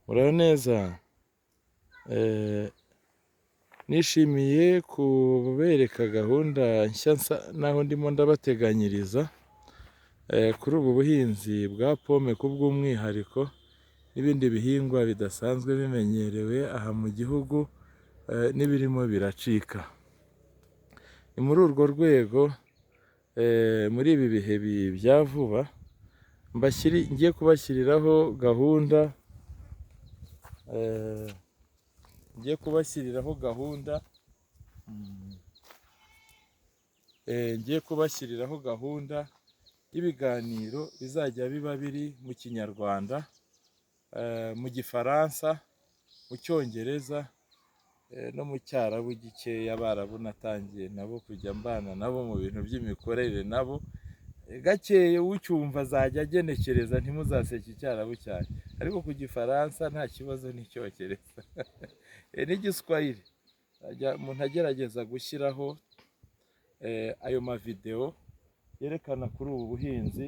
Muraho neza. Nishimiye kubereka gahunda nshya naho ndimo ndabateganyiriza kuri ubu buhinzi bwa pome ku bw'umwihariko n'ibindi bihingwa bidasanzwe bimenyerewe aha mu gihugu n'ibirimo biracika. Ni muri urwo rwego muri ibi bihe bya vuba ngiye kubashyiriraho gahunda y'ibiganiro bizajya biba biri mu Kinyarwanda, mu Gifaransa, mu Cyongereza no mu Cyarabu gikeya. Abarabu natangiye nabo kujya mbana nabo mu bintu by'imikorere nabo gakeye, ucyumva azajya agenekereza, ntimuzaseke Icyarabu cyane, ariko ku Gifaransa nta kibazo n'Icyongereza n'Igiswahili. Umuntu agerageza gushyiraho ayo mavidewo yerekana kuri ubu buhinzi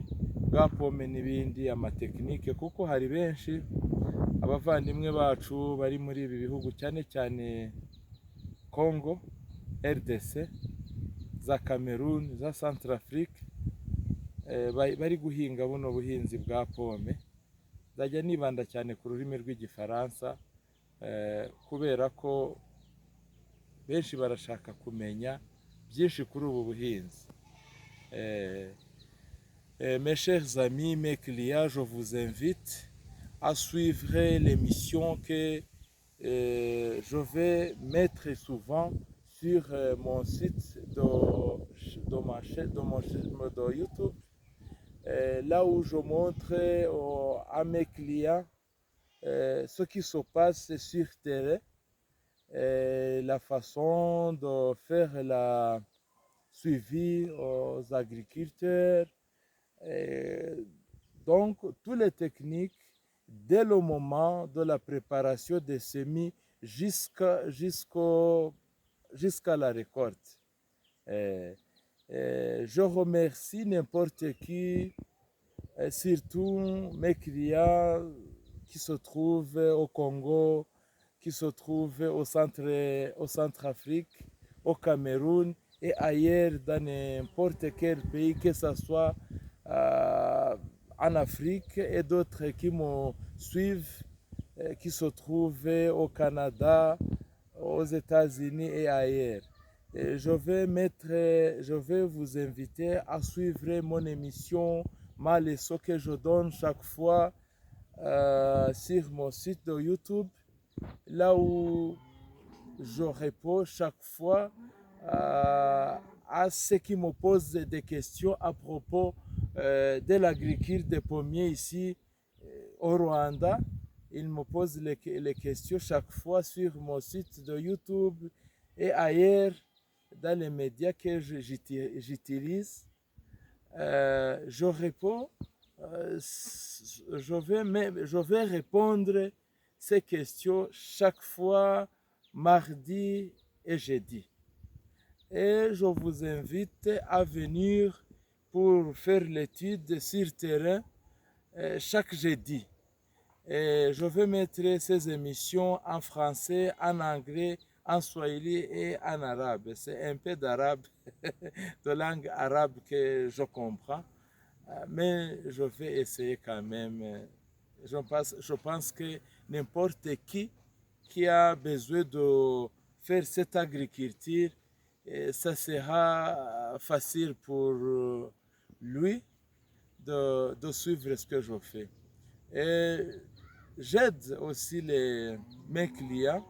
bwa pome n'ibindi, amatekinike, kuko hari benshi abavandimwe bacu bari muri ibi bihugu cyane cyane Congo, RDC, za Cameroon, za Centrafrique, bari guhinga buno buhinzi bwa pome. Nzajya nibanda cyane ku rurimi rw'Igifaransa kubera ko benshi barashaka kumenya byinshi kuri ubu buhinzi. Mes chers amis, mes clients, je vous invite à suivre l'émission que je vais mettre souvent sur mon site de YouTube, là où je montre à mes clients ce qui se passe sur terrain, la façon de faire la suivi aux agriculteurs, donc toutes les techniques dès le moment de la préparation des semis jusqu'à la récolte. Je remercie n'importe qui, surtout mes clients qui se trouvent au Congo, qui se trouvent au Centrafrique, au Cameroun et ailleurs dans n'importe quel pays, que ce soit en Afrique, et d'autres qui me suivent, qui se trouvent au Canada, aux États-Unis et ailleurs. Et je vais vous inviter à suivre mon émission, ma leçon que je donne chaque fois sur mon site de YouTube, là où je réponds chaque fois à ceux qui me posent des questions à propos de l'agriculture des pommiers ici au Rwanda. Ils me posent les questions chaque fois sur mon site de YouTube et ailleurs dans les médias que j'utilise. Je réponds, je vais répondre ces questions chaque fois mardi et jeudi. Et je vous invite à venir pour faire l'étude sur terrain chaque jeudi. Et je vais mettre ces émissions en français, en anglais, en swahili et en arabe. C'est un peu d'arabe, de langue arabe que je comprends, mais je vais essayer quand même. Je pense que n'importe qui a besoin de faire cette agriculture, ça sera facile pour lui de suivre ce que je fais. Et j'aide aussi mes clients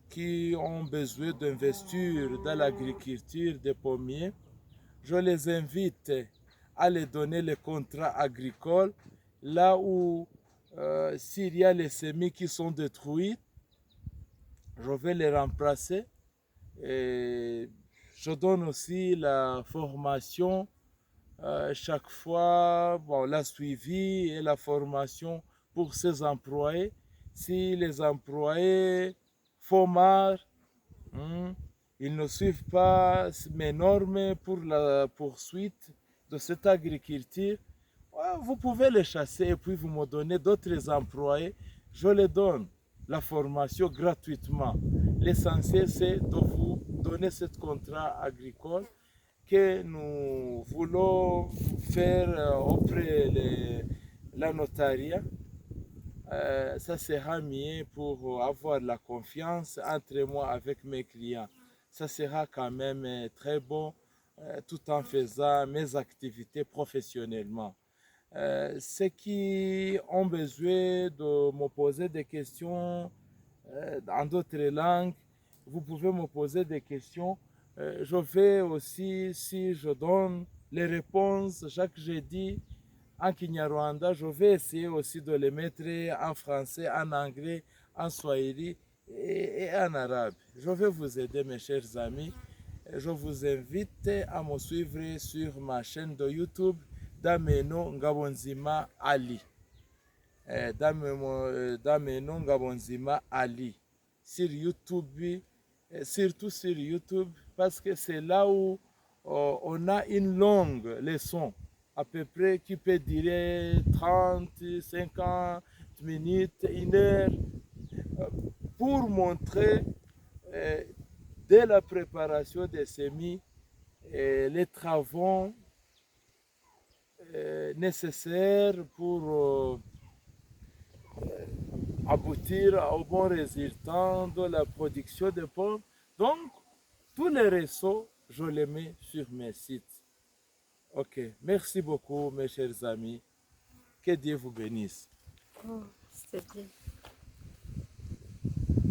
qui ont besoin d'investir dans l'agriculture des pommiers. Je les invite à les donner les contrats agricoles, là où s'il y a les semis qui sont détruits, je vais les remplacer. Et je donne aussi la formation chaque fois, la suivi et la formation pour ces employés. Si les employés font marre, ils ne suivent pas mes normes pour la poursuite de cette agriculture, vous pouvez les chasser et puis vous me donnez d'autres employés je les donne la formation gratuitement. L'essentiel, c'est de vous donner ce contrat agricole que nous voulons faire auprès de la notariat. Ça sera mieux pour avoir la confiance entre moi avec mes clients. Ça sera quand même très bon tout en faisant mes activités professionnellement. Ceux qui ont besoin de me poser des questions en d'autres langues, vous pouvez me poser des questions. Je vais aussi, si je donne les réponses chaque jeudi en Kinyarwanda, je vais essayer aussi de les mettre en français, en anglais, en swahili et en arabe. Je vais vous aider, mes chers amis. Je vous invite à me suivre sur ma chaîne de YouTube, Dameno Ngabonzima Ali. Dameno Ngabonzima Ali. Sur YouTube, surtout sur YouTube, parce que c'est là où on a une longue leçon, à peu près qui peut durer 30, 50 minutes, 1 heure, pour montrer euh, dès la préparation des semis les travaux nécessaires pour aboutir au bon résultat de la production de pommes. Donc, tous les réseaux, je les mets sur mes sites. Ok, merci beaucoup mes chers amis. Que Dieu vous bénisse. Oh, c'était bien.